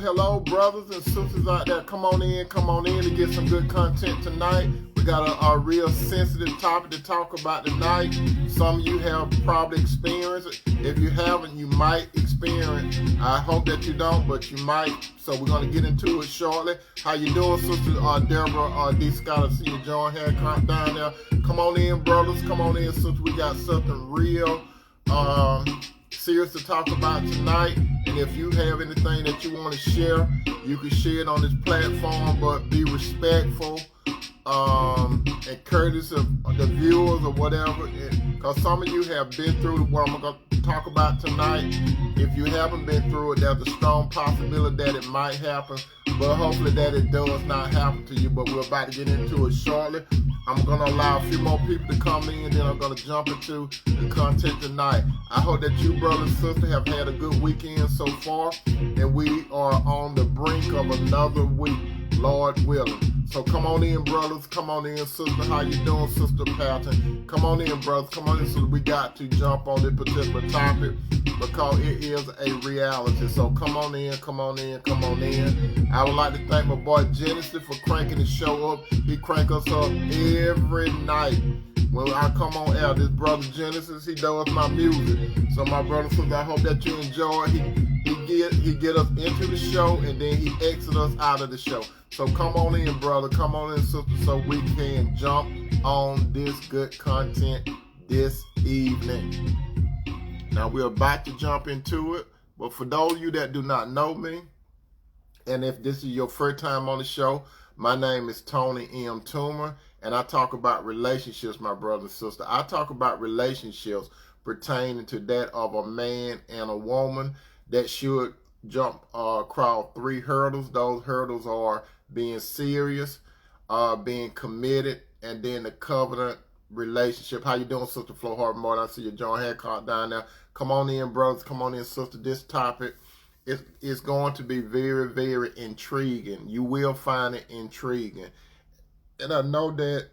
hello, brothers and sisters out there. Come on in to get some good content tonight. We got a real sensitive topic to talk about tonight. Some of you have probably experienced it. If you haven't, you might experience. I hope that you don't, but you might. So we're going to get into it shortly. How you doing, Sister Deborah D. Scott? I see you join here, come down there. Come on in, brothers. Come on in, sisters. We got something real serious to talk about tonight. And if you have anything that you want to share, you can share it on this platform, but be respectful and courteous of the viewers or whatever, because some of you have been through what I'm going to talk about tonight. If you haven't been through it, there's a strong possibility that it might happen, but hopefully that it does not happen to you. But we're about to get into it shortly. I'm going to allow a few more people to come in, then I'm going to jump into the content tonight. I hope that you, brothers and sisters, have had a good weekend so far, and we are on the brink of another week, Lord willing. So come on in, brothers. Come on in, sister. How you doing, Sister Patton? Come on in, brothers. Come on in, sister. We got to jump on this particular topic because it is a reality. So come on in, come on in, come on in. I would like to thank my boy Genesis for cranking the show up. He crank us up every night. When I come on air, this brother Genesis, he does my music. So my brothers, I hope that you enjoy. He get us into the show, and then he exits us out of the show. So come on in, brother. Come on in, sister, so we can jump on this good content this evening. Now, we're about to jump into it, but for those of you that do not know me, and if this is your first time on the show, my name is Tony M. Toomer, and I talk about relationships, my brother and sister. I talk about relationships pertaining to that of a man and a woman that should jump across 3 hurdles. Those hurdles are being serious, being committed, and then the covenant relationship. How you doing, Sister Flo Hartman? I see you, John Hancock, down there. Come on in, brothers. Come on in, sister. This topic is going to be very, very intriguing. You will find it intriguing. And I know that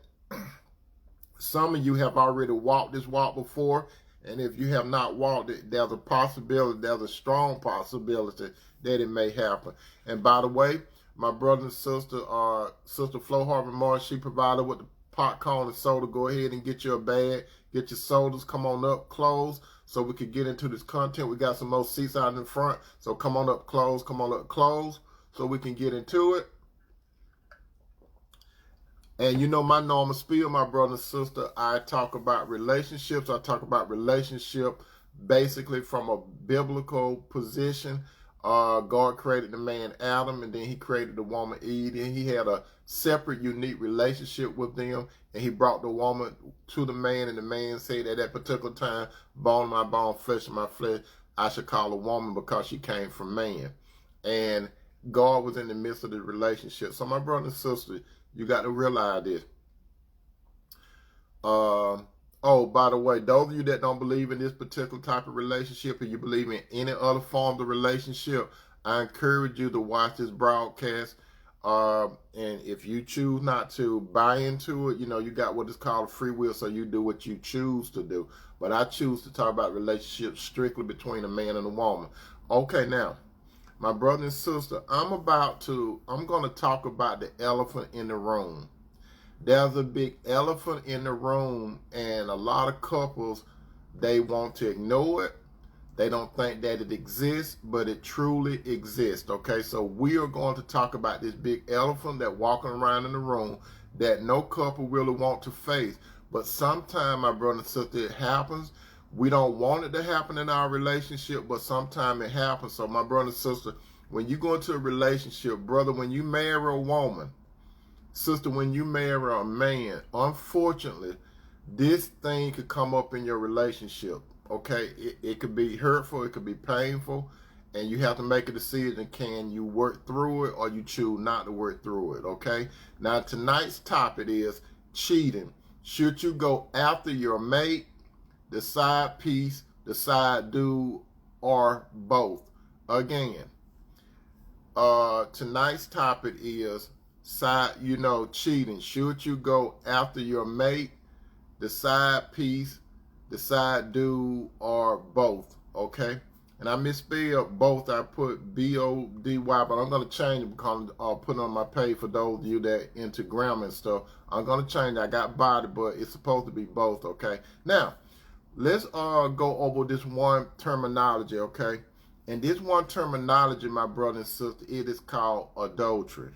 some of you have already walked this walk before. And if you have not walked it, there's a possibility, there's a strong possibility that it may happen. And by the way, my brother and sister, Sister Flo Harvey Morris, she provided with the popcorn and soda. Go ahead and get you a bag, get your sodas, come on up close so we can get into this content. We got some more seats out in front, so come on up close so we can get into it. And you know my normal spiel, my brother and sister, I talk about relationships. I talk about relationship basically from a biblical position. God created the man Adam, and then he created the woman Eve, and he had a separate, unique relationship with them, and he brought the woman to the man, and the man said at that particular time, bone of my bone, flesh of my flesh, I should call a woman because she came from man. And God was in the midst of the relationship. So my brother and sister, you got to realize this. Oh, by the way, those of you that don't believe in this particular type of relationship, or you believe in any other form of relationship, I encourage you to watch this broadcast. And if you choose not to buy into it, you know, you got what is called free will, so you do what you choose to do. But I choose to talk about relationships strictly between a man and a woman. Okay, now, my brother and sister, I'm going to talk about the elephant in the room. There's a big elephant in the room, and a lot of couples, they want to ignore it. They don't think that it exists, but it truly exists, okay? So we are going to talk about this big elephant that walking around in the room that no couple really want to face. But sometimes, my brother and sister, it happens. We don't want it to happen in our relationship, but sometimes it happens. So my brother and sister, when you go into a relationship, brother, when you marry a woman, sister, when you marry a man, unfortunately, this thing could come up in your relationship, okay? It could be hurtful, it could be painful, and you have to make a decision. Can you work through it, or you choose not to work through it, okay? Now, tonight's topic is cheating. Should you go after your mate, the side piece, the side dude, or both? Again, tonight's topic is cheating. Should you go after your mate, the side piece, the side dude, or both? Okay. And I misspelled both. I put B-O-D-Y, but I'm going to change it because I'll put it on my page for those of you that into grammar and stuff. I'm going to change it. I got body, but it's supposed to be both, okay? Now, let's go over this one terminology, okay? And this one terminology, my brother and sister, it is called adultery.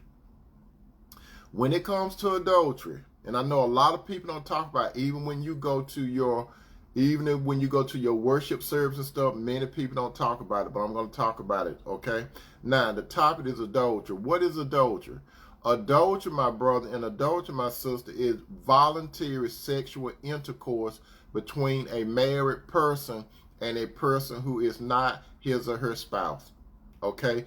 When it comes to adultery, and I know a lot of people don't talk about it, even when you go to your worship service and stuff, many people don't talk about it, but I'm going to talk about it, okay? Now, the topic is adultery. What is adultery? Adultery, my brother, and adultery, my sister, is voluntary sexual intercourse between a married person and a person who is not his or her spouse, okay?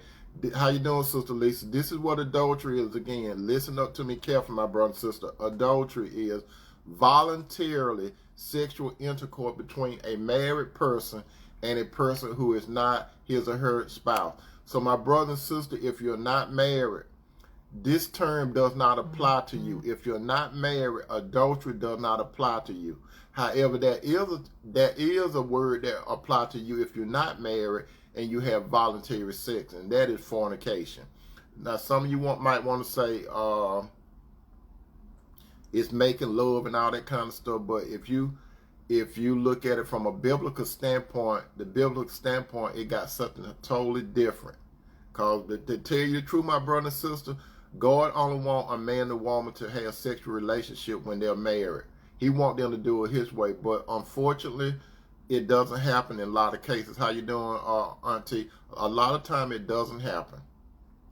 How you doing, Sister Lisa? This is what adultery is. Again, listen up to me carefully, my brother and sister. Adultery is voluntarily sexual intercourse between a married person and a person who is not his or her spouse. So, my brother and sister, if you're not married, this term does not apply to you. If you're not married, adultery does not apply to you. However, that is a word that applies to you if you're not married and you have voluntary sex, and that is fornication. Now, some of you might want to say it's making love and all that kind of stuff, but if you look at it from a biblical standpoint, it got something totally different. Because to tell you the truth, my brother and sister, God only wants a man and woman to have a sexual relationship when they're married. He wants them to do it his way, but unfortunately, it doesn't happen in a lot of cases. How you doing, Auntie? A lot of time it doesn't happen.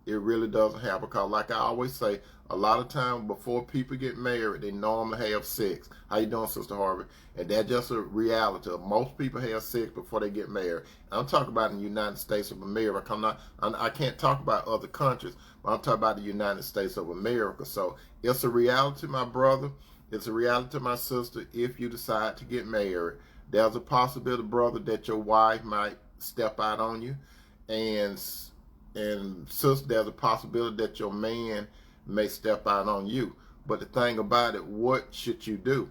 It really doesn't happen because, like I always say, a lot of time before people get married, they normally have sex. How you doing, Sister Harvey? And that's just a reality. Most people have sex before they get married. I'm talking about in the United States of America. I can't talk about other countries, but I'm talking about the United States of America. So it's a reality, my brother. It's a reality, my sister. If you decide to get married, there's a possibility, brother, that your wife might step out on you, and sister, there's a possibility that your man may step out on you. But the thing about it, what should you do?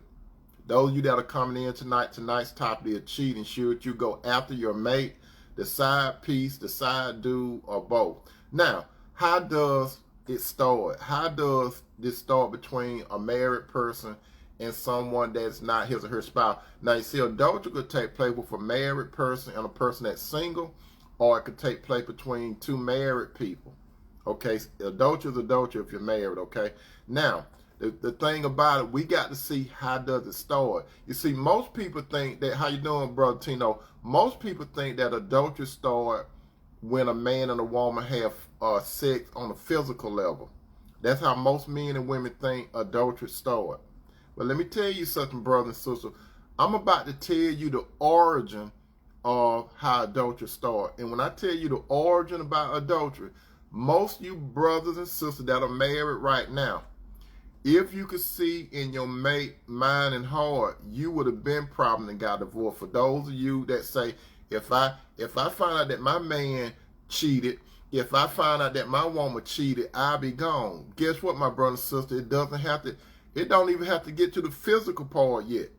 Those of you that are coming in tonight's topic is cheating. Should you go after your mate, the side piece, the side dude, or both? Now, how does it start? How does this start between a married person and someone that's not his or her spouse? Now, you see, adultery could take place with a married person and a person that's single, or it could take place between two married people. Okay, adultery is adultery if you're married, okay? Now, the thing about it, we got to see how does it start. You see, most people think that, how you doing, Brother Tino? Most people think that adultery starts when a man and a woman have sex on a physical level. That's how most men and women think adultery starts. But let me tell you something, brother and sister. I'm about to tell you the origin of how adultery starts. And when I tell you the origin about adultery, most of you brothers and sisters that are married right now, if you could see in your mate mind and heart, you would have been probably and got divorced. For those of you that say, if I find out that my man cheated, if I find out that my woman cheated, I'll be gone. Guess what, my brother and sister? It don't even have to get to the physical part yet.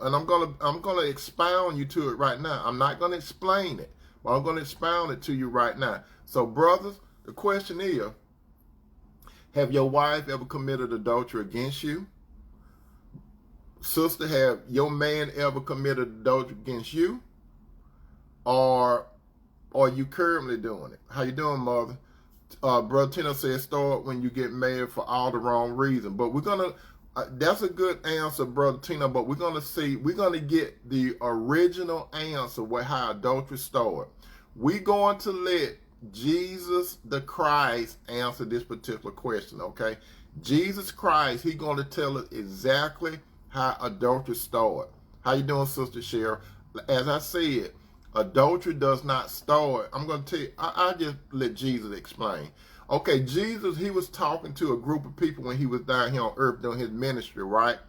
And I'm gonna expound you to it right now. I'm not gonna explain it, but I'm gonna expound it to you right now. So, brothers, the question is, have your wife ever committed adultery against you? Sister, have your man ever committed adultery against you? Or are you currently doing it? How you doing, mother? Brother Tino says start when you get married for all the wrong reasons. But we're going to, that's a good answer, Brother Tino, but we're going to get the original answer how adultery started. We're going to let Jesus the Christ answer this particular question, okay? Jesus Christ, he's going to tell us exactly how adultery started. How you doing, Sister Cheryl? As I said, adultery does not start. I'm going to tell you, I just let Jesus explain. Okay, Jesus, he was talking to a group of people when he was down here on earth doing his ministry, right?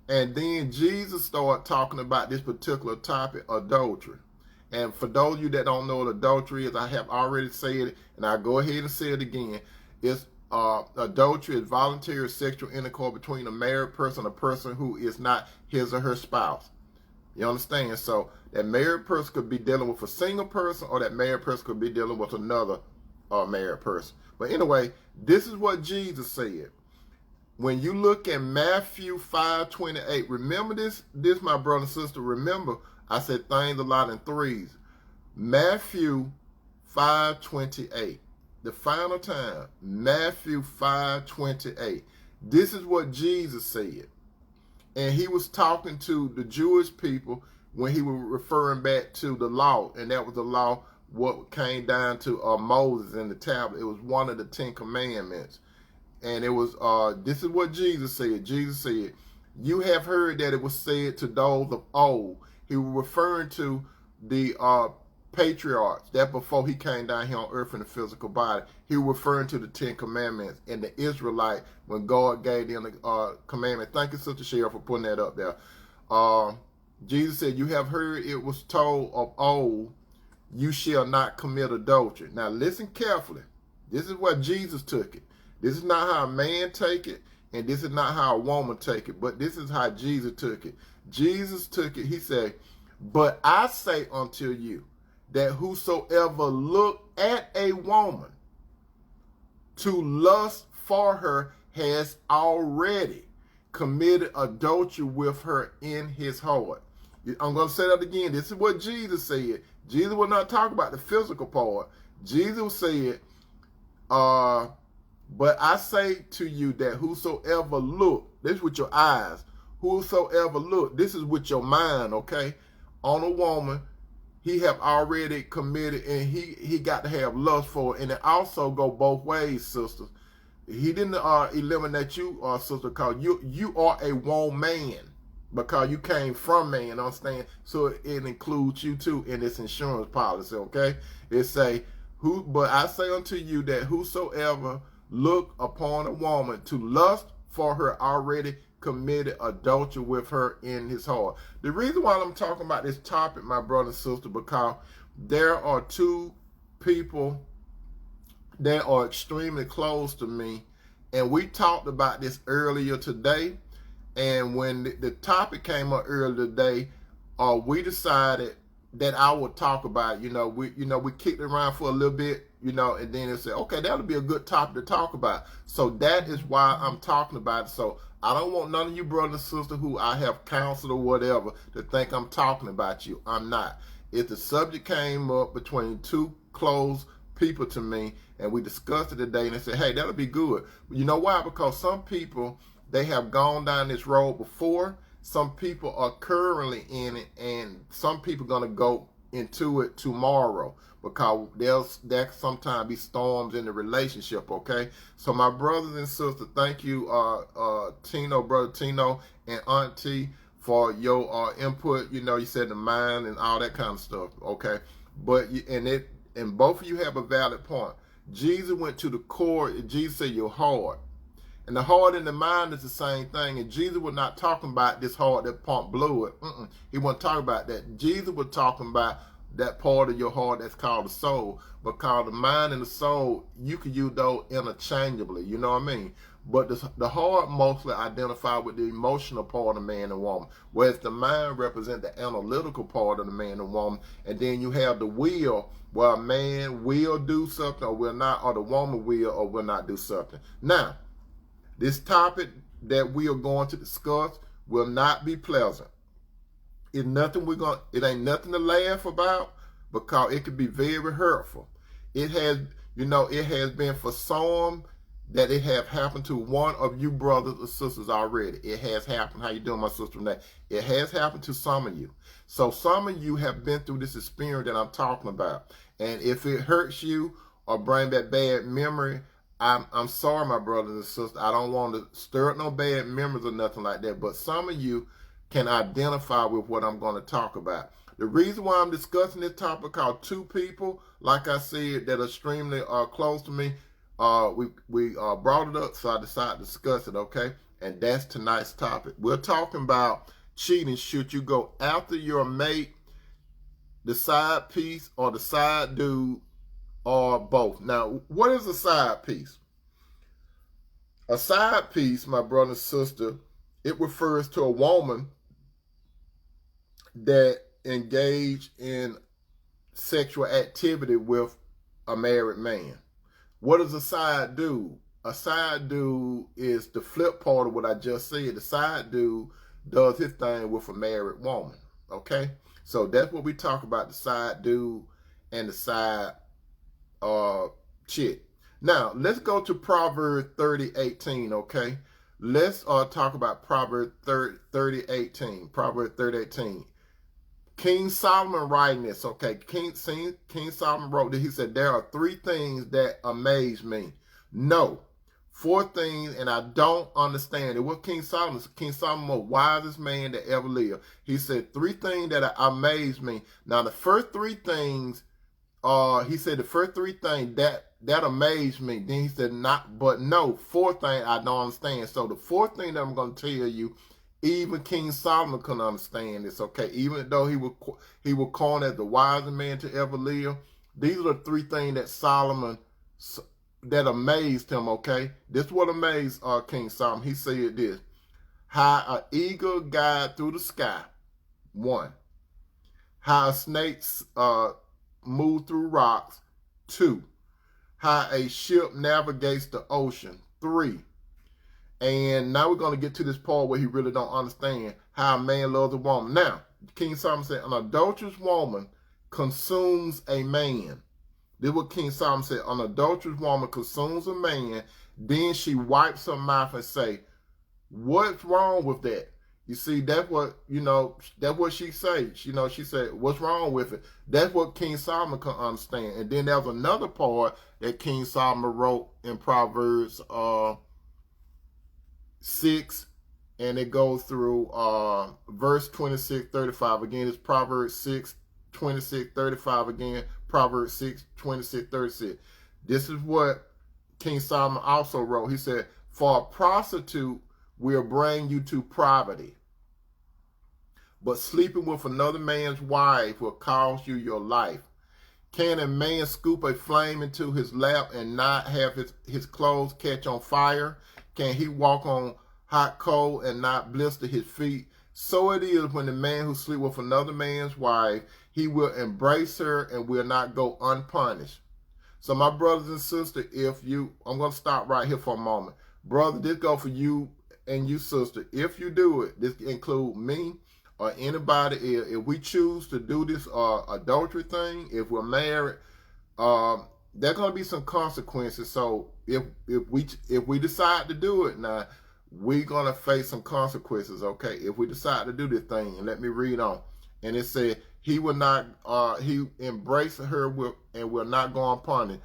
And then Jesus started talking about this particular topic, adultery. And for those of you that don't know what adultery is, I have already said it, and I'll go ahead and say it again. It's adultery is voluntary sexual intercourse between a married person and a person who is not his or her spouse. You understand? So that married person could be dealing with a single person, or that married person could be dealing with another married person. But anyway, this is what Jesus said. When you look at Matthew 5:28, remember this, my brother and sister. Remember, I said things a lot in threes. Matthew 5:28. The final time, Matthew 5:28. This is what Jesus said. And he was talking to the Jewish people when he was referring back to the law. And that was the law, what came down to Moses in the tablet. It was one of the 10 commandments. And it was, this is what Jesus said. Jesus said, you have heard that it was said to those of old. He was referring to the patriarchs, that before he came down here on earth in the physical body. He was referring to the 10 commandments and the Israelite when God gave them the commandment. Thank you, Sister Cheryl, for putting that up there. Jesus said, you have heard it was told of old, you shall not commit adultery. Now listen carefully. This is what Jesus took it. This is not how a man take it, and this is not how a woman take it, but this is how Jesus took it. Jesus took it, he said, but I say unto you, that whosoever look at a woman to lust for her has already committed adultery with her in his heart. I'm going to say that again. This is what Jesus said. Jesus will not talk about the physical part. Jesus said, but I say to you that whosoever look, this is with your eyes, whosoever look, this is with your mind, okay, on a woman, he have already committed, and he got to have lust for it. And it also go both ways, sisters. He didn't eliminate you, sister, because you are a woman, because you came from man, understand? So it includes you too in this insurance policy, okay? It say, but I say unto you that whosoever look upon a woman to lust for her already committed adultery with her in his heart. The reason why I'm talking about this topic, my brother and sister, because there are two people that are extremely close to me, and we talked about this earlier today. And when the topic came up earlier today, we decided that I would talk about it. We kicked it around for a little bit, and then it said, okay, that'll be a good topic to talk about. So that is why I'm talking about it. So I don't want none of you brothers and sisters who I have counseled or whatever to think I'm talking about you. I'm not. If the subject came up between two close people to me and we discussed it today and they said, hey, that'll be good. You know why? Because some people, they have gone down this road before. Some people are currently in it, and some people are going to go into it tomorrow, because there sometimes be storms in the relationship, okay? So my brothers and sisters, thank you, Tino, brother Tino, and Auntie, for your input. You said the mind and all that kind of stuff, okay? But and both of you have a valid point. Jesus went to the core. Jesus said your heart. And the heart and the mind is the same thing. And Jesus was not talking about this heart that pump blood. He wasn't talking about that. Jesus was talking about that part of your heart that's called the soul. Because the mind and the soul, you can use those interchangeably. You know what I mean? But the heart mostly identified with the emotional part of man and woman, whereas the mind represents the analytical part of the man and woman. And then you have the will, where a man will do something or will not, or the woman will or will not do something. Now, this topic that we are going to discuss will not be pleasant. It ain't nothing to laugh about, because it could be very hurtful. It has been for some that it have happened to one of you brothers or sisters already. It has happened. How you doing, my sister Renee? It has happened to some of you. So some of you have been through this experience that I'm talking about. And if it hurts you or bring back bad memory, I'm sorry, my brothers and sisters. I don't want to stir up no bad memories or nothing like that. But some of you can identify with what I'm going to talk about. The reason why I'm discussing this topic, because two people, like I said, that are extremely close to me, we brought it up, so I decided to discuss it, okay? And that's tonight's topic. We're talking about cheating. Should you go after your mate, the side piece, or the side dude, or both? Now, what is a side piece? A side piece, my brother and sister, it refers to a woman that engage in sexual activity with a married man. What does a side dude? A side dude is the flip part of what I just said. The side dude does his thing with a married woman. Okay? So that's what we talk about, the side dude and the side chick. Now, let's go to Proverbs 30:18, okay? Let's talk about Proverbs 30:18. Proverbs 30:18. King Solomon writing this, okay? King Solomon wrote that. He said, there are three things that amaze me. No, four things, and I don't understand it. What King Solomon? King Solomon, the wisest man that ever lived. He said three things that amaze me. Now, the first three things, he said the first three things that amazed me. Then he said, not, but no, fourth thing I don't understand. So the fourth thing that I'm going to tell you, even King Solomon couldn't understand this, okay? Even though he was called as the wisest man to ever live, these are the three things that Solomon, that amazed him, okay? This is what amazed King Solomon. He said this: how an eagle guides through the sky, one. How snakes move through rocks, two. How a ship navigates the ocean, three. And now we're going to get to this part where he really don't understand how a man loves a woman. Now, King Solomon said, an adulterous woman consumes a man. This is what King Solomon said. An adulterous woman consumes a man. Then she wipes her mouth and say, what's wrong with that? You see, that's what, that's what she said. She said, what's wrong with it? That's what King Solomon can understand. And then there's another part that King Solomon wrote in Proverbs 6, and it goes through verse 26, 35. Again, it's Proverbs 6, 26, 35 again. Proverbs 6, 26, 36. This is what King Solomon also wrote. He said, for a prostitute will bring you to poverty, but sleeping with another man's wife will cost you your life. Can a man scoop a flame into his lap and not have his clothes catch on fire? Can he walk on hot coal and not blister his feet? So it is when the man who sleeps with another man's wife, he will embrace her and will not go unpunished. So my brothers and sisters, I'm going to stop right here for a moment. Brother, this go for you and you sister. If you do it, this include me or anybody. If we choose to do this adultery thing, if we're married, there are going to be some consequences. So if we decide to do it now, we're going to face some consequences, okay? If we decide to do this thing, and let me read on. And it said, he embraced her and will not go unpunished.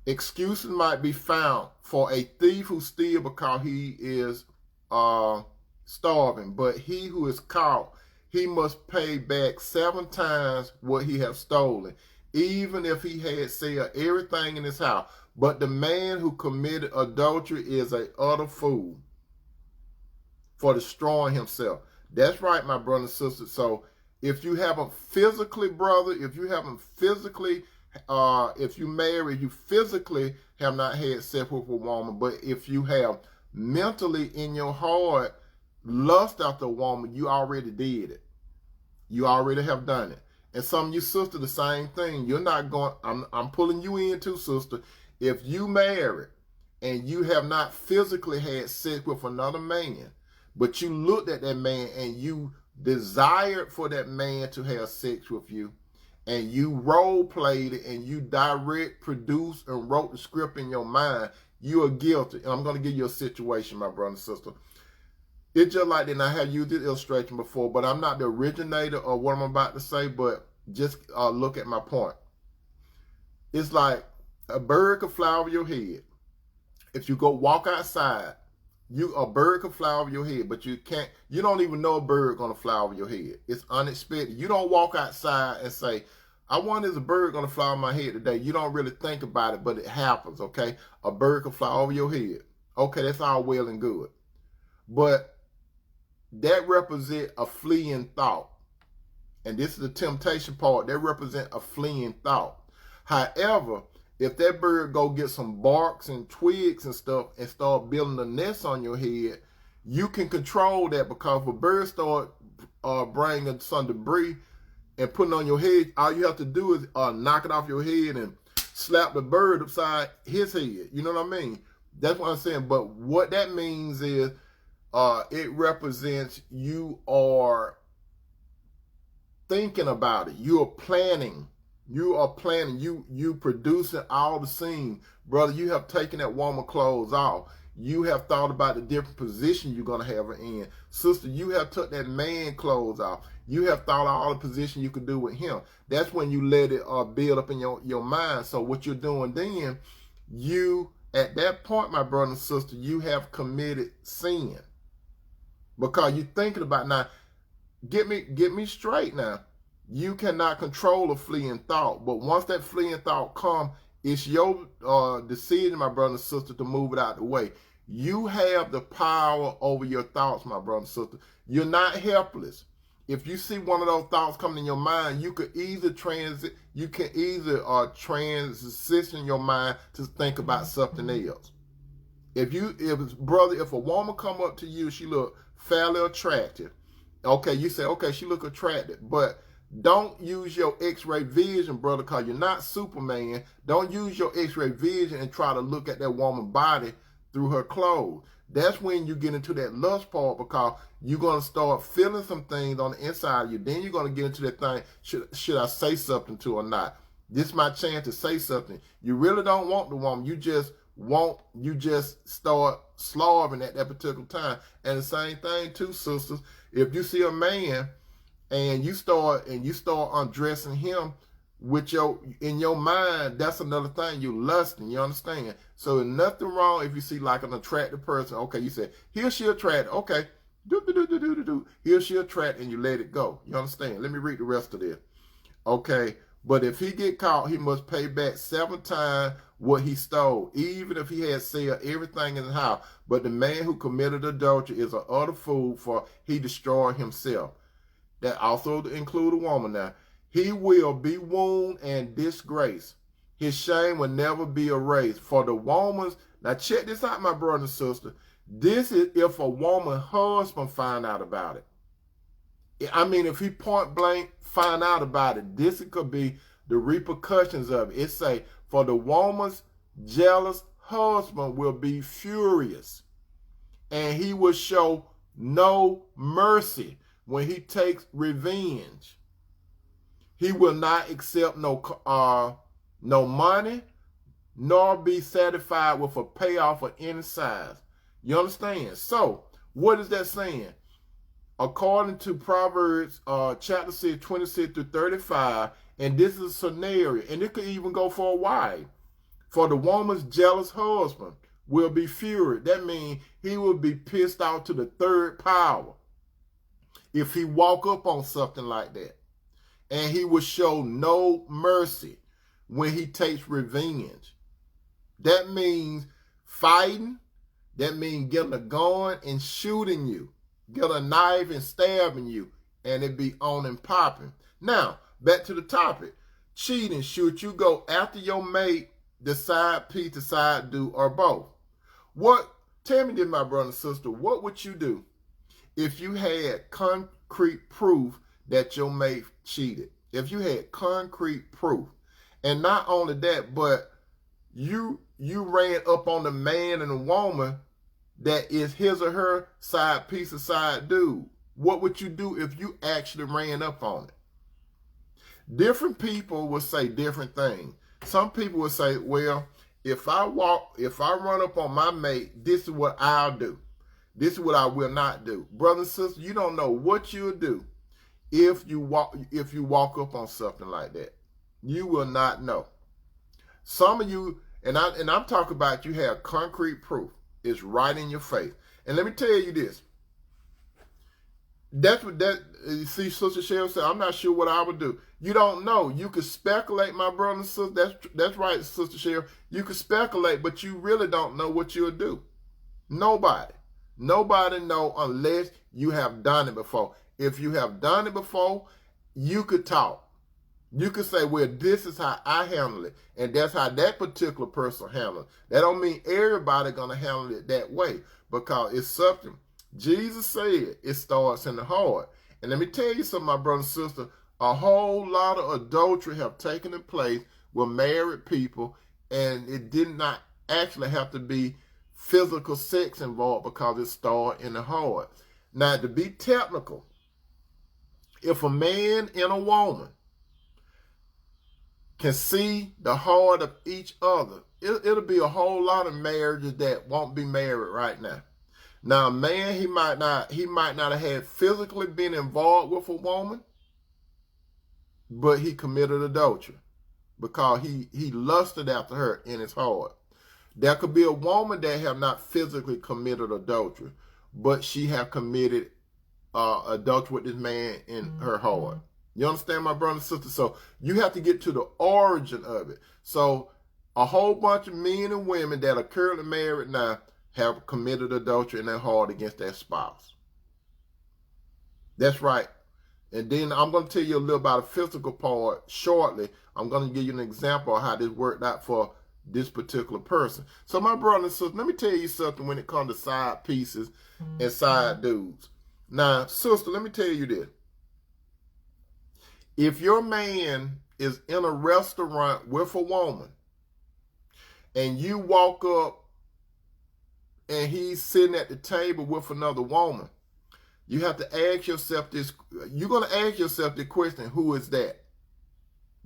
Excuses might be found for a thief who steals because he is starving, but he who is caught, he must pay back 7 times what he has stolen, even if he had sold everything in his house. But the man who committed adultery is an utter fool for destroying himself. That's right, my brother and sister. So if you haven't physically, brother, if you marry, you physically have not had sex with a woman, but if you have mentally in your heart lust after a woman, you already did it. You already have done it. And some of you sisters, the same thing. You're not going, I'm pulling you in too, sister. If you married and you have not physically had sex with another man, but you looked at that man and you desired for that man to have sex with you, and you role played it and you direct, produced, and wrote the script in your mind, you are guilty. And I'm going to give you a situation, my brother and sister. It's just like that. I have used this illustration before, but I'm not the originator of what I'm about to say, but just look at my point. It's like a bird could fly over your head. If you go walk outside, a bird can fly over your head, but you don't even know a bird gonna fly over your head. It's unexpected. You don't walk outside and say, I wonder is a bird gonna fly over my head today. You don't really think about it, but it happens, okay? A bird can fly over your head. Okay, that's all well and good. But that represents a fleeing thought. And this is the temptation part. That represents a fleeing thought. However, if that bird go get some barks and twigs and stuff and start building a nest on your head, you can control that, because if a bird start bringing some debris and putting on your head, all you have to do is knock it off your head and slap the bird upside his head. You know what I mean? That's what I'm saying. But what that means is it represents you are thinking about it. You are planning. You producing all the scene. Brother, you have taken that woman clothes off. You have thought about the different position you're going to have her in. Sister, you have took that man clothes off. You have thought of all the position you could do with him. That's when you let it build up in your mind. So what you're doing then, you, at that point, my brother and sister, you have committed sin. Because you're thinking about, now, get me straight now. You cannot control a fleeing thought. But once that fleeing thought comes, it's your decision, my brother and sister, to move it out of the way. You have the power over your thoughts, my brother and sister. You're not helpless. If you see one of those thoughts coming in your mind, you could either transition your mind to think about something else. If a woman come up to you, she look fairly attractive. Okay, you say, okay, she look attractive, but don't use your X-ray vision, brother, because you're not Superman. Don't use your X-ray vision and try to look at that woman's body through her clothes. That's when you get into that lust part, because you're going to start feeling some things on the inside of you. Then you're going to get into that thing, should I say something to her or not? This is my chance to say something. You really don't want the woman. You just start slaving at that particular time. And the same thing too, sisters. If you see a man and you start undressing him in your mind, that's another thing. You're lusting, you understand? So there's nothing wrong if you see like an attractive person. Okay, you say, here she attractive. Okay, here she attractive, and you let it go. You understand? Let me read the rest of this. Okay, but if he get caught, he must pay back 7 times what he stole, even if he had sold everything in the house. But the man who committed adultery is an utter fool, for he destroyed himself. That also include a woman now. He will be wounded and disgraced. His shame will never be erased. For the woman's, now check this out, my brother and sister. This is if a woman's husband find out about it. I mean, if he point blank find out about it, this could be the repercussions of it. It say, for the woman's jealous husband will be furious, and he will show no mercy when he takes revenge. He will not accept no money, nor be satisfied with a payoff of any size. You understand? So, what is that saying? According to Proverbs chapter 6, 26 to 35, and this is a scenario, and it could even go for a wife. For the woman's jealous husband will be furious. That means he will be pissed off to the third power if he walk up on something like that. And he will show no mercy when he takes revenge. That means fighting. That means getting a gun and shooting you. Get a knife and stabbing you. And it be on and popping. Now, back to the topic. Cheating, should you go after your mate, the side piece, the side dude, or both? Tell me this, my brother and sister, what would you do if you had concrete proof that your mate cheated? If you had concrete proof, and not only that, but you ran up on the man and the woman that is his or her side piece or side dude, what would you do if you actually ran up on it? Different people will say different things. Some people will say, well, if I run up on my mate, this is what I'll do. This is what I will not do. Brother and sister, you don't know what you'll do if you walk up on something like that. You will not know. Some of you, and I'm talking about, you have concrete proof. It's right in your face. And let me tell you this. You see, Sister Cheryl said, I'm not sure what I would do. You don't know. You could speculate, my brother and sister. That's right, Sister Cheryl. You could speculate, but you really don't know what you'll do. Nobody know unless you have done it before. If you have done it before, you could talk. You could say, well, this is how I handle it. And that's how that particular person handles it. That don't mean everybody going to handle it that way, because it's something. Jesus said it starts in the heart. And let me tell you something, my brother and sister, a whole lot of adultery have taken place with married people, and it did not actually have to be physical sex involved because it started in the heart. Now, to be technical, if a man and a woman can see the heart of each other, it'll be a whole lot of marriages that won't be married right now. Now, a man, he might not have had physically been involved with a woman, but he committed adultery because he lusted after her in his heart. There could be a woman that have not physically committed adultery, but she have committed adultery with this man in her heart. You understand, my brother and sister? So you have to get to the origin of it. So a whole bunch of men and women that are currently married now have committed adultery in their heart against their spouse. That's right. And then I'm going to tell you a little about a physical part shortly. I'm going to give you an example of how this worked out for this particular person. So my brother and sister, let me tell you something when it comes to side pieces and side dudes. Now, sister, let me tell you this. If your man is in a restaurant with a woman and you walk up and he's sitting at the table with another woman, you have to ask yourself this. You're going to ask yourself the question, who is that?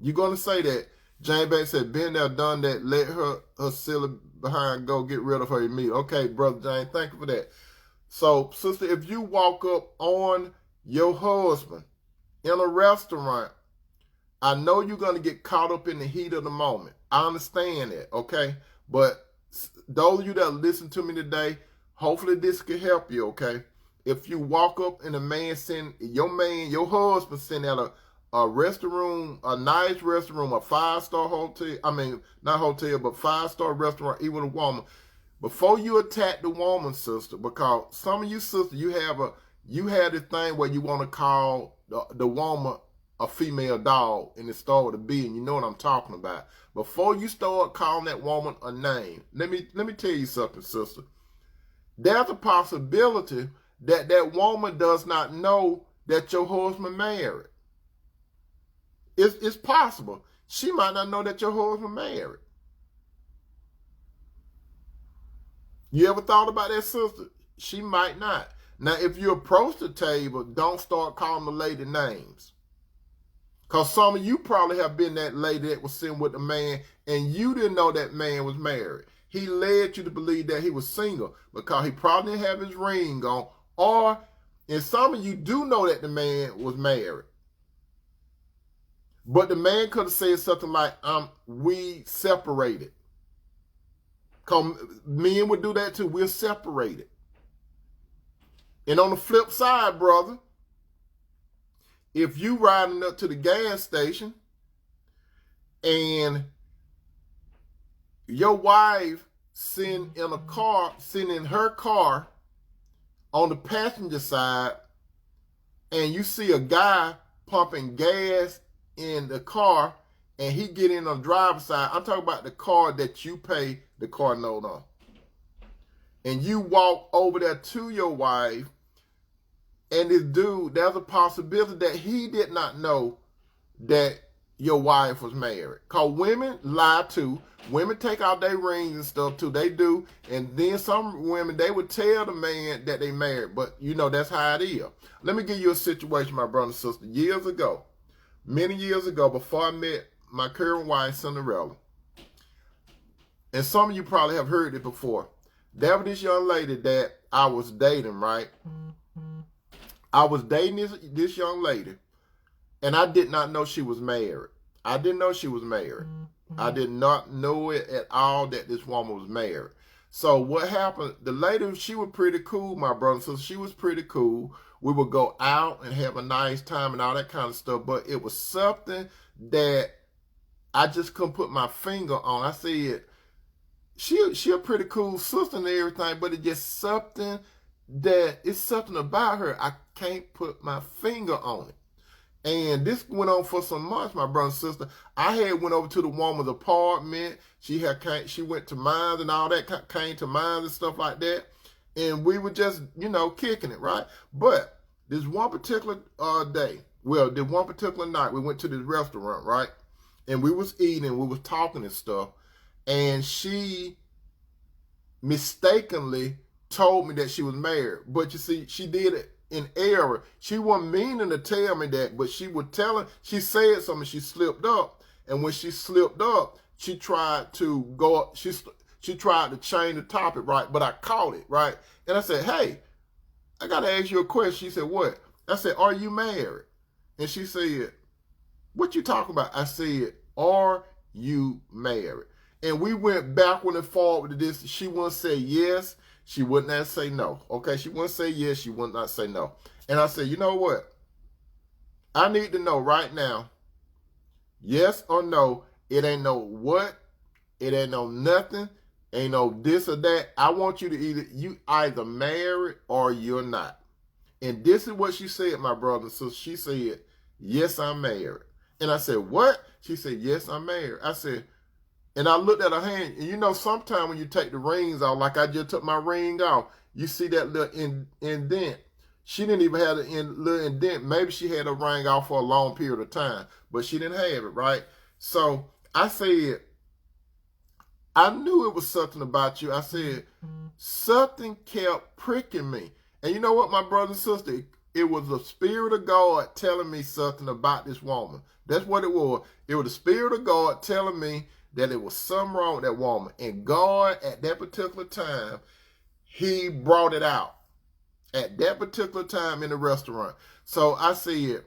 You're going to say that. Jane Banks said, been there, done that, let her silly behind go, get rid of her immediately. Okay, Brother Jane, thank you for that. So, sister, if you walk up on your husband in a restaurant, I know you're going to get caught up in the heat of the moment. I understand that, okay? But those of you that listen to me today, hopefully this can help you, okay? If you walk up and your husband sitting at a restaurant, a nice restaurant, a 5-star hotel, not hotel, but 5-star restaurant, even a woman, before you attack the woman, sister, because some of you sisters, you have this thing where you want to call the woman a female dog, and it started with a B, and you know what I'm talking about. Before you start calling that woman a name, let me tell you something, sister. There's a possibility that woman does not know that your husband married. It's possible. She might not know that your husband married. You ever thought about that, sister? She might not. Now, if you approach the table, don't start calling the lady names. Because some of you probably have been that lady that was sitting with a man and you didn't know that man was married. He led you to believe that he was single because he probably didn't have his ring on. And some of you do know that the man was married. But the man could have said something like, we separated. Because men would do that too. We're separated. And on the flip side, brother, if you riding up to the gas station and your wife sitting in her car on the passenger side, and you see a guy pumping gas in the car and he get in on the driver's side, I'm talking about the car that you pay the car note on. And you walk over there to your wife, and this dude, there's a possibility that he did not know that your wife was married. Because women lie too. Women take out their rings and stuff too. They do. And then some women, they would tell the man that they married. But, you know, that's how it is. Let me give you a situation, my brother and sister. Years ago, many years ago, before I met my current wife, Cinderella, and some of you probably have heard it before. There was this young lady that I was dating, right? I was dating this young lady, and I did not know she was married. I didn't know she was married. I did not know it at all that this woman was married. So what happened, the lady, she was pretty cool, my brother. So she was pretty cool. We would go out and have a nice time and all that kind of stuff. But it was something that I just couldn't put my finger on. I said, she a pretty cool sister and everything, but it's just something it's something about her. I can't put my finger on it. And this went on for some months, my brother and sister. I had went over to the woman's apartment. She went to mine and all that, came to mine and stuff like that. And we were just, kicking it, right? But this one particular day, well, this one particular night, we went to this restaurant, right? And we was eating, we was talking and stuff, and she mistakenly told me that she was married. But you see, she did it in error. She wasn't meaning to tell me that, but she was telling, she said something, she slipped up. And when she slipped up, she tried to go, she tried to change the topic, right? But I caught it, right? And I said, hey, I got to ask you a question. She said, what? I said, are you married? And she said, what you talking about? I said, are you married? And we went backward and forward to this. She wouldn't say yes. She would not say no. Okay, she wouldn't say yes. She would not say no. And I said, you know what? I need to know right now, yes or no. It ain't no what. It ain't no nothing. Ain't no this or that. I want you to you either married or you're not. And this is what she said, my brother. So she said, yes, I'm married. And I said, what? She said, yes, I'm married. I said, and I looked at her hand, and you know, sometimes when you take the rings off, like I just took my ring off, you see that little indent. She didn't even have a little indent. Maybe she had a ring off for a long period of time, but she didn't have it, right? So I said, I knew it was something about you. I said, something kept pricking me. And you know what, my brother and sister? It was the Spirit of God telling me something about this woman. That's what it was. It was the Spirit of God telling me that it was something wrong with that woman. And God, at that particular time, he brought it out. At that particular time in the restaurant. So I said,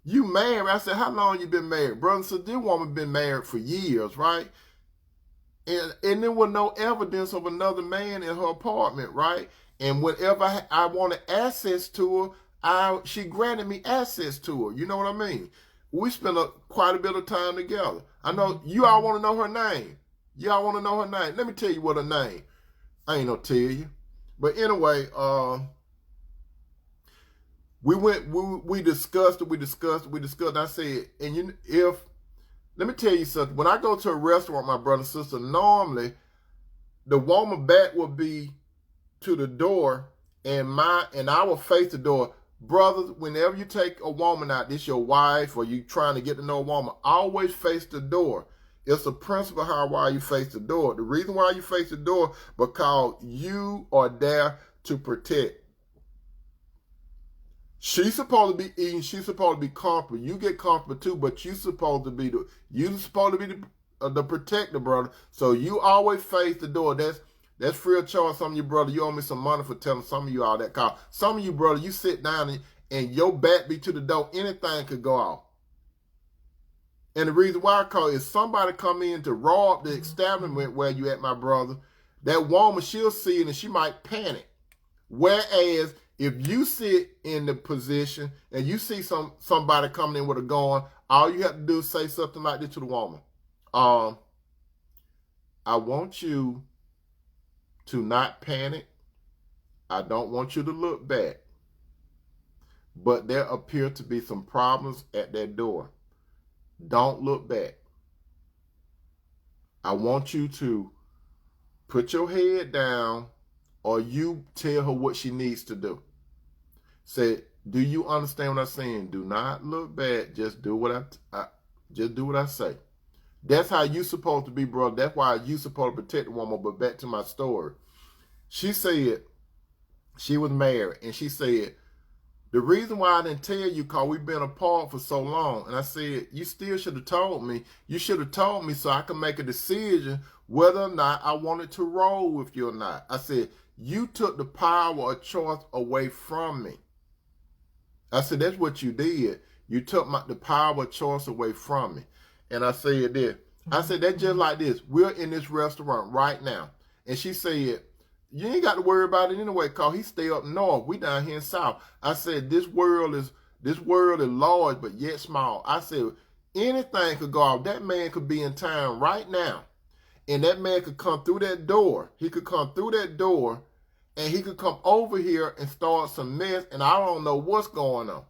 you married? I said, how long you been married? Brother, so this woman been married for years, right? And there was no evidence of another man in her apartment, right? And whenever I wanted access to her, she granted me access to her. You know what I mean? We spent quite a bit of time together. I know you all want to know her name. Y'all want to know her name. Let me tell you what her name. I ain't gonna tell you. But anyway, we discussed it. I said, and let me tell you something. When I go to a restaurant, my brother and sister, normally the woman back will be to the door, and I will face the door. Brothers, whenever you take a woman out, this your wife or you trying to get to know a woman, always face the door. It's a principle why you face the door. The reason why you face the door, because you are there to protect. She's supposed to be eating. She's supposed to be comfortable. You get comfortable too, but you're supposed to be the protector, brother. So you always face the door. That's free of charge. Some of you, brother, you owe me some money for telling some of you all that. Cause some of you, brother, you sit down and your back be to the door. Anything could go off. And the reason why I call is somebody come in to rob the establishment where you at, my brother. That woman, she'll see it and she might panic. Whereas if you sit in the position and you see somebody coming in with a gun, all you have to do is say something like this to the woman. I want you to not panic. I don't want you to look back. But there appear to be some problems at that door. Don't look back. I want you to put your head down, or you tell her what she needs to do. Say, do you understand what I'm saying? Do not look back. Just do what I say. That's how you supposed to be, brother. That's why you supposed to protect the woman. But back to my story. She said she was married, and she said, the reason why I didn't tell you, because we've been apart for so long. And I said, you still should have told me. You should have told me so I could make a decision whether or not I wanted to roll with you or not. I said, you took the power of choice away from me. I said, that's what you did. You took the power of choice away from me. And I said this. I said, that's just like this. We're in this restaurant right now. And she said, you ain't got to worry about it anyway, because he stay up north. We down here in south. I said, this world is large, but yet small. I said, anything could go off. That man could be in town right now. And that man could come through that door. He could come through that door, and he could come over here and start some mess, and I don't know what's going on.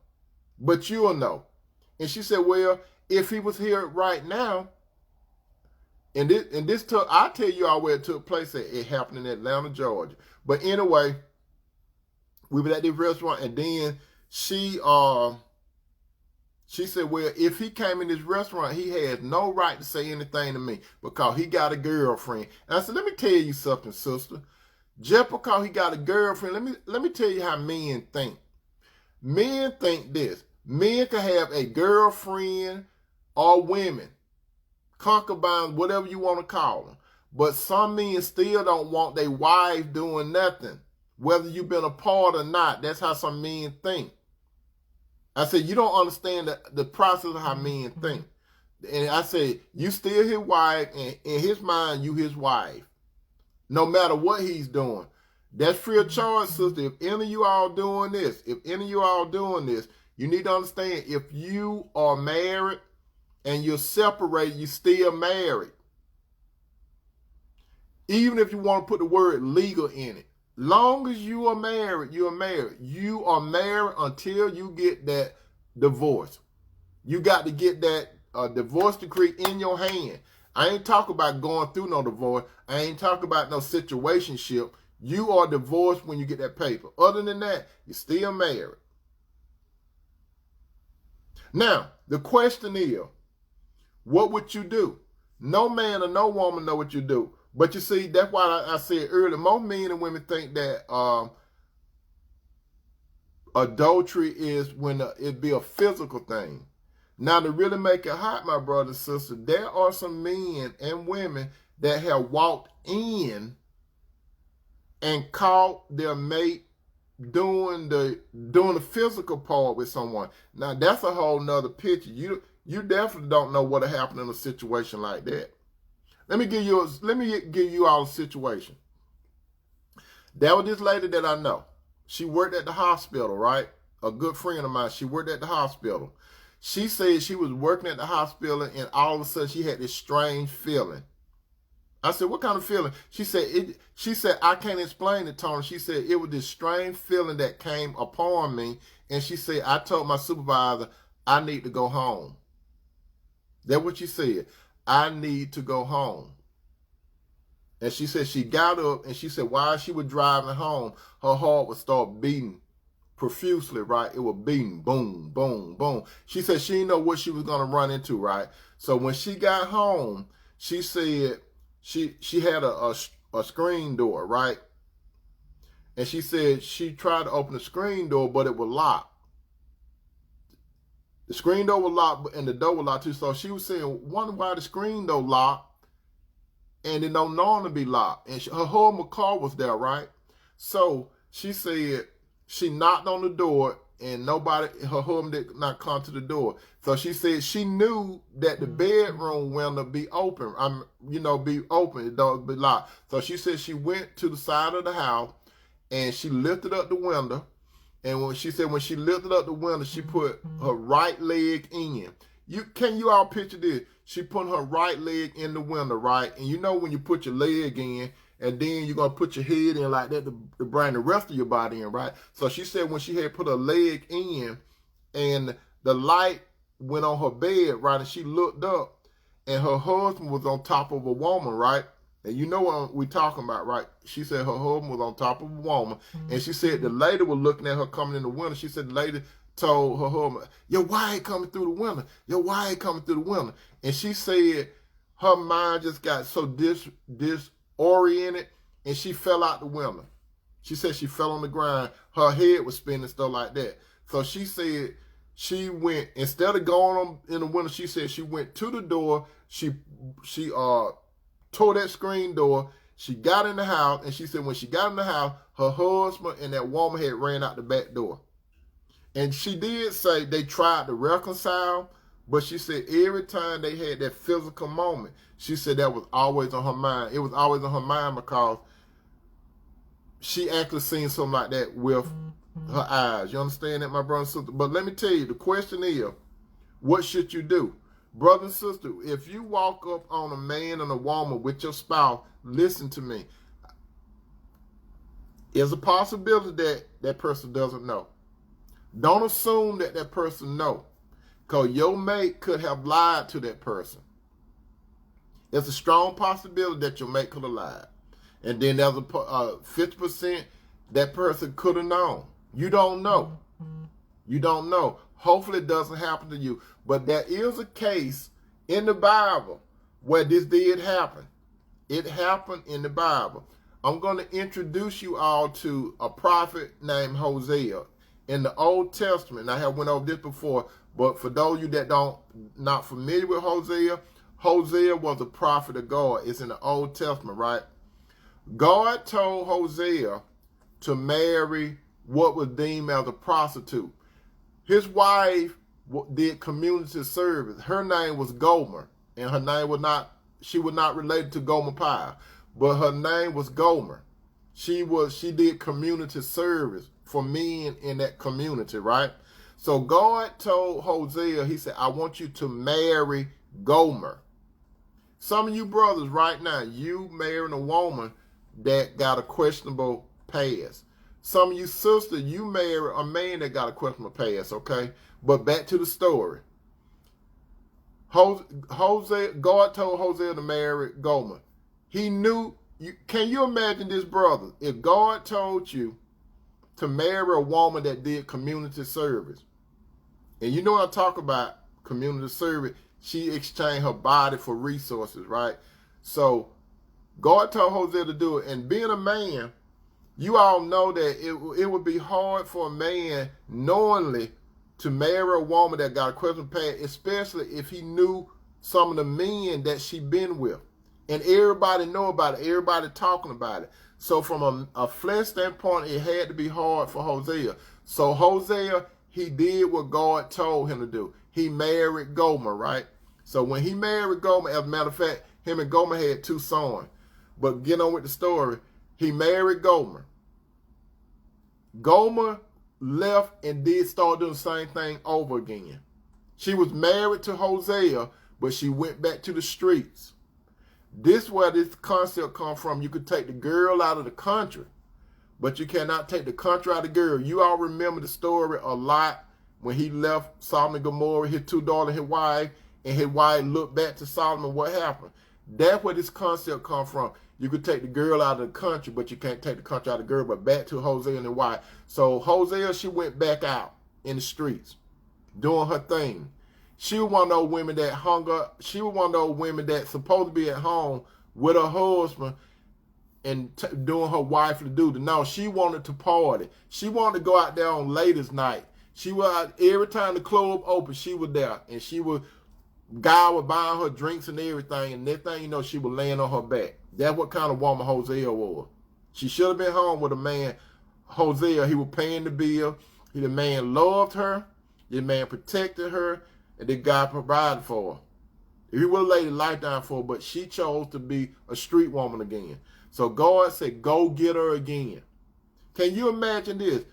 But you'll know. And she said, well, if he was here right now, and this took, I'll tell you all where it took place. It happened in Atlanta, Georgia. But anyway, we were at this restaurant, and then she said, well, if he came in this restaurant, he has no right to say anything to me because he got a girlfriend. And I said, let me tell you something, sister. Just because he got a girlfriend, let me tell you how men think. Men think this. Men can have a girlfriend or women, concubines, whatever you want to call them. But some men still don't want their wife doing nothing, whether you've been apart or not. That's how some men think. I said, you don't understand the process of how men think. And I said, you still his wife, and in his mind, you his wife. No matter what he's doing. That's free of charge, sister. If any of you all doing this, you need to understand, if you are married and you're separated, you still married. Even if you want to put the word legal in it. Long as you are married, you are married. You are married until you get that divorce. You got to get that divorce decree in your hand. I ain't talking about going through no divorce. I ain't talking about no situationship. You are divorced when you get that paper. Other than that, you're still married. Now, the question is, what would you do? No man or no woman know what you do. But you see, that's why I said earlier, most men and women think that adultery is when it be a physical thing. Now, to really make it hot, my brother and sister, there are some men and women that have walked in and caught their mate doing the physical part with someone. Now, that's a whole nother picture. You definitely don't know what'll happen in a situation like that. Let me give you all a situation. There was this lady that I know. She worked at the hospital, right? A good friend of mine. She worked at the hospital. She said she was working at the hospital, and all of a sudden she had this strange feeling. I said, what kind of feeling? She said, I can't explain it, Tony. She said, it was this strange feeling that came upon me. And she said, I told my supervisor, I need to go home. That's what she said. I need to go home. And she said she got up, and she said while she was driving home, her heart would start beating profusely, right? It was beating, boom, boom, boom. She said she didn't know what she was going to run into, right? So when she got home, she said she had a screen door, right? And she said she tried to open the screen door, but it was locked. The screen door was locked, and the door was locked too. So she was saying, wonder why the screen door locked, and it don't normally be locked. And her whole car was there, right? So she said she knocked on the door, and her husband did not come to the door. So she said she knew that the bedroom window be open. Be open. It don't be locked. So she said she went to the side of the house, and she lifted up the window. And when she lifted up the window, she put her right leg in. Can you all picture this? She put her right leg in the window, right? And you know when you put your leg in, and then you're going to put your head in like that to bring the rest of your body in, right? So she said when she had put her leg in, and the light went on her bed, right? And she looked up, and her husband was on top of a woman, right? And you know what we're talking about, right? She said her husband was on top of a woman. Mm-hmm. And she said the lady was looking at her coming in the window. She said the lady told her husband, your wife coming through the window. Your wife coming through the window. And she said her mind just got so disoriented, and she fell out the window. She said she fell on the ground. Her head was spinning, stuff like that. So she said she went, instead of going on in the window, she said she went to the door. She tore that screen door. She got in the house, and she said when she got in the house, her husband and that woman had ran out the back door. And she did say they tried to reconcile, but she said every time they had that physical moment, she said that was always on her mind. It was always on her mind because she actually seen something like that with her eyes. You understand that, my brother and sister? But let me tell you, the question is, what should you do? Brother and sister, if you walk up on a man and a woman with your spouse, listen to me. There's a possibility that that person doesn't know. Don't assume that that person knows, because your mate could have lied to that person. There's a strong possibility that your mate could have lied. And then there's a 50% that person could have known. You don't know. You don't know. Hopefully it doesn't happen to you. But there is a case in the Bible where this did happen. It happened in the Bible. I'm going to introduce you all to a prophet named Hosea in the Old Testament. I have went over this before, but for those of you that not familiar with Hosea, Hosea was a prophet of God. It's in the Old Testament, right? God told Hosea to marry what was deemed as a prostitute. His wife did community service. Her name was Gomer, and her name was not, she was not related to Gomer Pyle, but her name was Gomer. She did community service for men in that community, right? So God told Hosea, he said, I want you to marry Gomer. Some of you brothers right now, you marrying a woman that got a questionable past. Some of you sisters, you marry a man that got a questionable past, okay? But back to the story. Hosea, God told Hosea to marry Gomer. He knew, can you imagine this, brother? If God told you to marry a woman that did community service, and you know what I talk about community service, she exchanged her body for resources, right? So God told Hosea to do it. And being a man, you all know that it would be hard for a man knowingly to marry a woman that got a question past, especially if he knew some of the men that she been with. And everybody know about it. Everybody talking about it. So from a flesh standpoint, it had to be hard for Hosea. So Hosea, he did what God told him to do. He married Gomer, right? So when he married Gomer, as a matter of fact, him and Gomer had 2 sons. But get on with the story. He married Gomer. Gomer left and did start doing the same thing over again. She was married to Hosea, but she went back to the streets. This is where this concept comes from. You could take the girl out of the country, but you cannot take the country out of the girl. You all remember the story a lot when he left Sodom and Gomorrah, his 2 daughters, his wife, and his wife looked back to Sodom, and what happened? That's where this concept comes from. You could take the girl out of the country, but you can't take the country out of the girl, but back to Hosea and his wife. So Hosea, she went back out in the streets, doing her thing. She was one of those women that hung up. She was one of those women that supposed to be at home with her husband and doing her wifely duty. No, she wanted to party. She wanted to go out there on ladies' night. She was out every time the club opened, she was there. And she would, God was buying her drinks and everything. And next thing you know, she was laying on her back. That's what kind of woman Hosea was. She should have been home with a man. Hosea, he was paying the bill. The man loved her. The man protected her. And then God provided for her. He would have laid his life down for her, but she chose to be a street woman again. So God said, go get her again. Can you imagine this?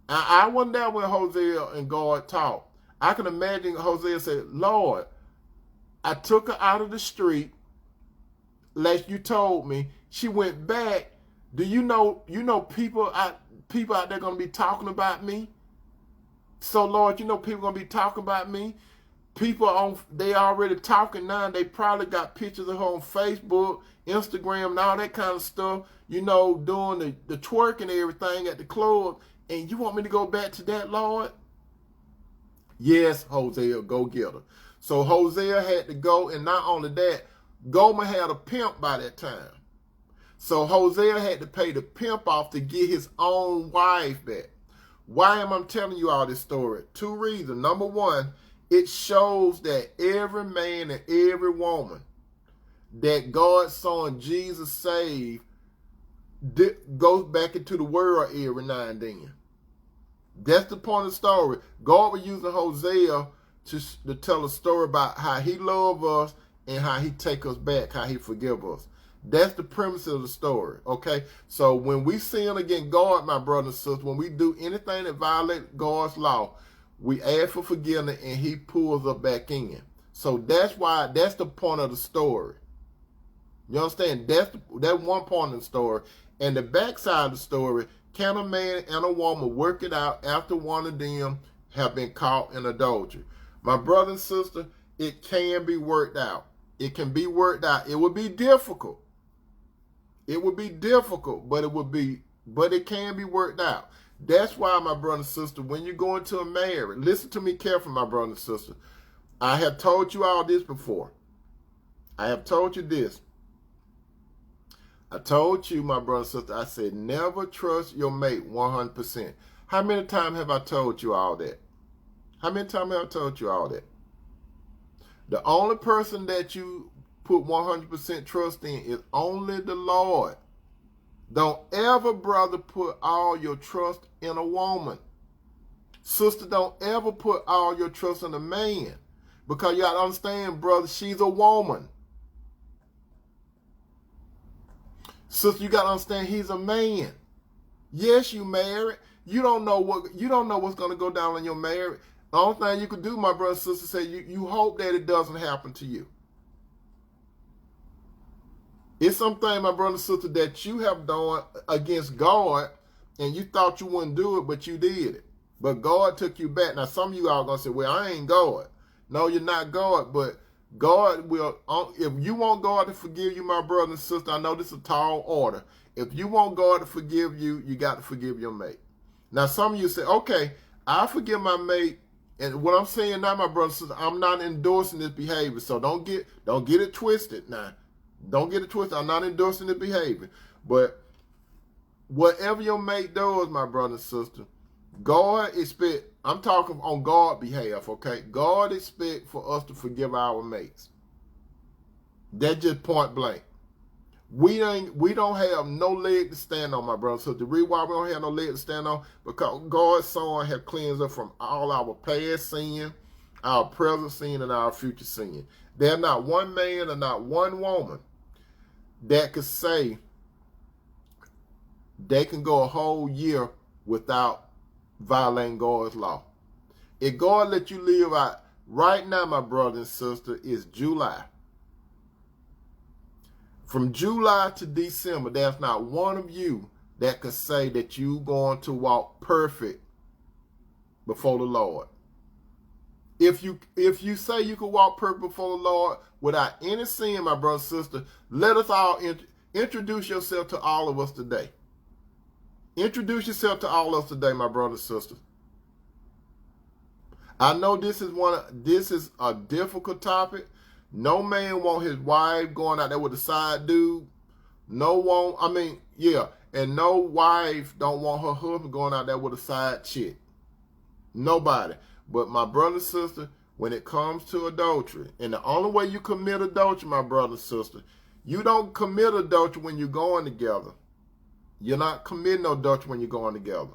I wasn't there when Hosea and God talked. I can imagine Hosea said, Lord, I took her out of the street, like you told me. She went back. Do you know people out there going to be talking about me? So, Lord, you know people going to be talking about me. People they already talking now. They probably got pictures of her on Facebook, Instagram, and all that kind of stuff, you know, doing the twerk and everything at the club. And you want me to go back to that, Lord? Yes, Hosea, go get her. So Hosea had to go, and not only that, Gomer had a pimp by that time. So Hosea had to pay the pimp off to get his own wife back. Why am I telling you all this story? 2 reasons. Number 1, it shows that every man and every woman that God's son Jesus saved goes back into the world every now and then. That's the point of the story. God was using Hosea to tell a story about how he loved us and how he take us back, how he forgive us. That's the premise of the story, okay? So when we sin against God, my brothers and sisters, when we do anything that violates God's law, we ask for forgiveness and he pulls us back in. So that's the point of the story. You understand? That's one point of the story. And the backside of the story, can a man and a woman work it out after one of them have been caught in adultery? My brother and sister, it can be worked out. It can be worked out. It would be difficult. It would be difficult, but it can be worked out. That's why, my brother and sister, when you go into a marriage, listen to me carefully, my brother and sister. I have told you all this before. I have told you this. I told you, my brother and sister, I said, never trust your mate 100%. How many times have I told you all that? How many times have I told you all that? The only person that you put 100% trust in is only the Lord. Don't ever, brother, put all your trust in a woman. Sister, don't ever put all your trust in a man. Because you got to understand, brother, she's a woman. Sister, you got to understand, he's a man. Yes, you married. You don't know what's going to go down in your marriage. The only thing you could do, my brother and sister, say you hope that it doesn't happen to you. It's something, my brother and sister, that you have done against God, and you thought you wouldn't do it, but you did it. But God took you back. Now, some of you are going to say, well, I ain't God. No, you're not God, but God will, if you want God to forgive you, my brother and sister, I know this is a tall order. If you want God to forgive you, you got to forgive your mate. Now, some of you say, okay, I forgive my mate. And what I'm saying now, my brother and sister, I'm not endorsing this behavior. So don't get it twisted now. Don't get it twisted. I'm not endorsing the behavior. But whatever your mate does, my brother and sister, God expect, I'm talking on God's behalf, okay? God expect for us to forgive our mates. That's just point blank. We don't have no leg to stand on, my brother. So the reason why we don't have no leg to stand on, because God's Son have cleansed us from all our past sin, our present sin, and our future sin. There's not one man and not one woman that could say they can go a whole year without violating God's law. If God let you live out right now, my brother and sister, is July. From July to December, there's not one of you that could say that you're going to walk perfect before the Lord. If you say you can walk perfect before the Lord without any sin, my brother and sister, let us all introduce yourself to all of us today. Introduce yourself to all of us today, my brother and sister. I know this is a difficult topic. No man want his wife going out there with a side dude. And no wife don't want her husband going out there with a side chick. Nobody. But my brother and sister, when it comes to adultery, and the only way you commit adultery, my brother and sister, you don't commit adultery when you're going together. You're not committing adultery when you're going together.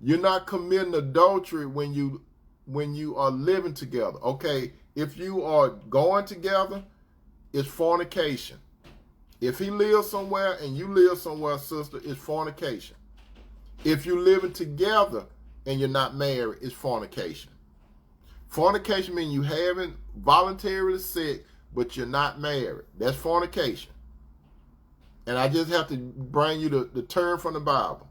You're not committing adultery when you are living together. Okay, if you are going together, it's fornication. If he lives somewhere and you live somewhere, sister, it's fornication. If you're living together and you're not married, it's fornication. Fornication means you haven't voluntarily sex, but you're not married. That's fornication. And I just have to bring you the term from the Bible.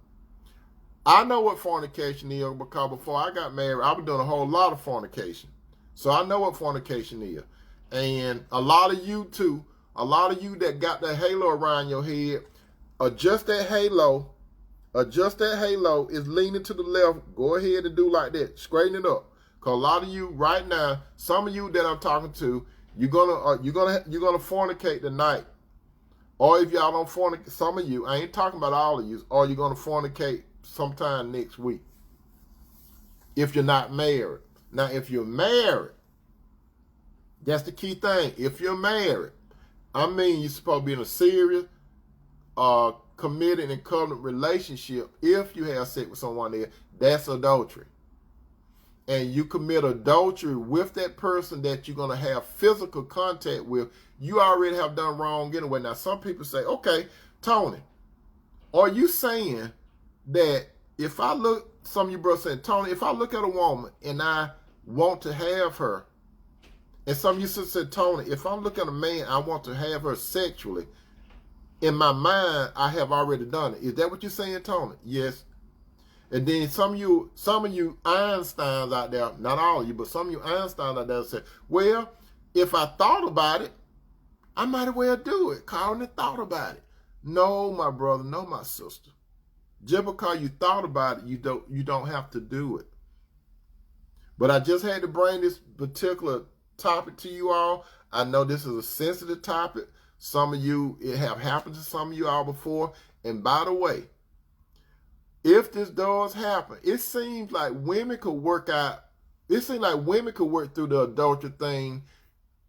I know what fornication is because before I got married, I was doing a whole lot of fornication. So I know what fornication is. And a lot of you too, a lot of you that got that halo around your head, adjust that halo is leaning to the left. Go ahead and do like that. Straighten it up. Because a lot of you right now, some of you that I'm talking to, you're gonna fornicate tonight. Or if y'all don't fornicate, some of you, I ain't talking about all of you, or you're gonna fornicate sometime next week. If you're not married. Now, if you're married, that's the key thing. If you're married, I mean, you're supposed to be in a serious, committed and covenant relationship. If you have sex with someone there, that's adultery. And you commit adultery with that person that you're going to have physical contact with, you already have done wrong anyway. Now, some people say, okay, Tony, are you saying that if I look, some of you brothers saying, Tony, if I look at a woman and I want to have her, and some of you sisters said, Tony, if I look at a man, I want to have her sexually, in my mind, I have already done it. Is that what you're saying, Tony? Yes. And then some of you Einsteins out there, not all of you, but some of you Einsteins out there say, well, if I thought about it, I might as well do it. Calling it thought about it. No, my brother, no, my sister. Just because you thought about it, you don't have to do it. But I just had to bring this particular topic to you all. I know this is a sensitive topic. Some of you, it have happened to some of you all before. And by the way, if this does happen, it seems like women could work out. It seems like women could work through the adultery thing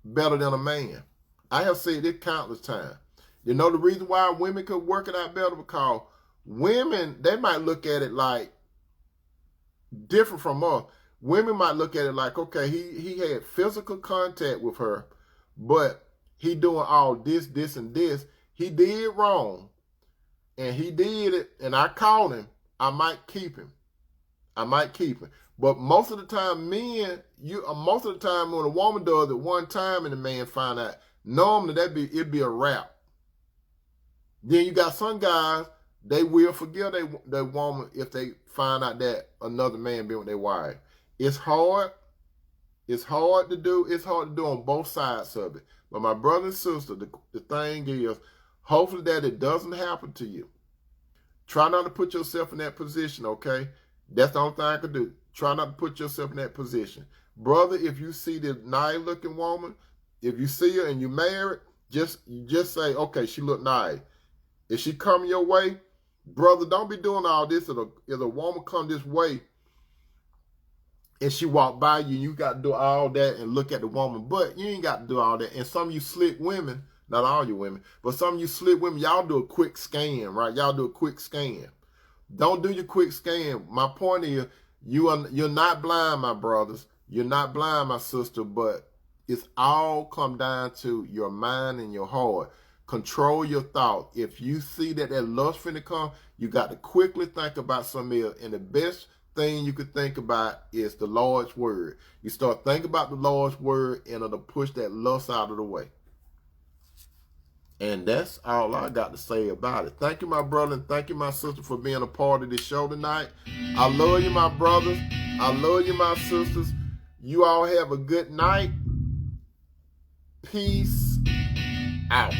better than a man. I have said it countless times. You know the reason why women could work it out better? Because women, they might look at it like different from us. Women might look at it like, okay, he had physical contact with her, but he doing all this, and this. He did wrong, and he did it, and I caught him. I might keep him. But most of the time, men, most of the time when a woman does it one time and the man find out, normally it'd be a wrap. Then you got some guys, they will forgive their woman if they find out that another man been with their wife. It's hard. It's hard to do. It's hard to do on both sides of it. But my brother and sister, the thing is, hopefully that it doesn't happen to you. Try not to put yourself in that position, okay? That's the only thing I can do. Try not to put yourself in that position. Brother, if you see this nice-looking woman, if you see her and you married, just say, okay, she look nice. If she come your way, brother, don't be doing all this. If a woman come this way and she walk by you, you got to do all that and look at the woman. But you ain't got to do all that. And some of you slick women, not all you women, but some of you slick women, y'all do a quick scan, right? Y'all do a quick scan. Don't do your quick scan. My point is, you're not blind, my brothers. You're not blind, my sister, but it's all come down to your mind and your heart. Control your thought. If you see that lust finna come, you got to quickly think about something else. And the best thing you could think about is the Lord's word. You start thinking about the Lord's word and it'll push that lust out of the way. And that's all I got to say about it. Thank you, my brother, and thank you, my sister, for being a part of this show tonight. I love you, my brothers. I love you, my sisters. You all have a good night. Peace out.